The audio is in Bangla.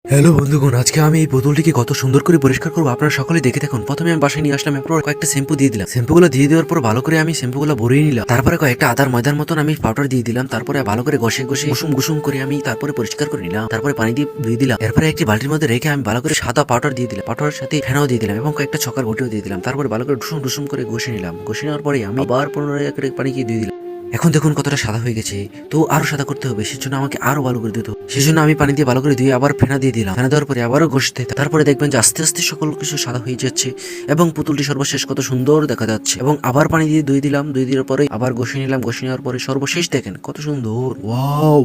হ্যালো বন্ধুগণ, আজকে আমি এই বোতলটিকে কত সুন্দর করে পরিষ্কার করবো আপনারা সকলে দেখে থাকুন। প্রথমে আমি বাসায় নিয়ে আসলাম, এরপর কয়েকটা শ্যাম্পু দিয়ে দিলাম। শ্যাম্পুগুলো দিয়ে দেওয়ার পর ভালো করে আমি শ্যাম্পুগুলো ভরিয়ে নিলাম। তারপরে কয়েকটা আদার ময়দার মতন আমি পাউডার দিয়ে দিলাম। তারপরে ভালো করে ঘষে ঘষে গুসুম গুসুম করে আমি তারপরে পরিষ্কার করে নিলাম। তারপরে পানি দিয়ে ধুয়ে দিলাম। এরপরে একটি বালতির মধ্যে রেখে আমি ভালো করে সাদা পাউডার দিয়ে দিলাম। পাউডারের সাথে ফেনাও দিয়ে দিলাম এবং কয়েকটা ছকার ঘটিও দিয়ে দিলাম। তারপরে ভালো করে ডুসুম ডুসুম করে ঘষে নিলাম। ঘষে নেওয়ার পরে আমি আবার 15 করে পানি দিয়ে দিয়ে দিলাম। এখন দেখুন কতটা সাদা হয়ে গেছে, তো আরো সাদা করতে হবে, সেজন্য আমাকে আরো ভালো করে দিতে হবে। সেজন্য আমি পানি দিয়ে ভালো করে ধুয়ে আবার ফেনা দিয়ে দিলাম। ফেনা দেওয়ার পরে আবারও ঘষতে, তারপরে দেখবেন যে আস্তে আস্তে সকল কিছু সাদা হয়ে যাচ্ছে এবং পুতুলটি সর্বশেষ কত সুন্দর দেখা যাচ্ছে। এবং আবার পানি দিয়ে ধুয়ে দিলাম। ধুয়ে দেওয়ার পরে আবার ঘষে নিলাম। ঘষে নেওয়ার পরে সর্বশেষ দেখেন কত সুন্দর, ওয়াও।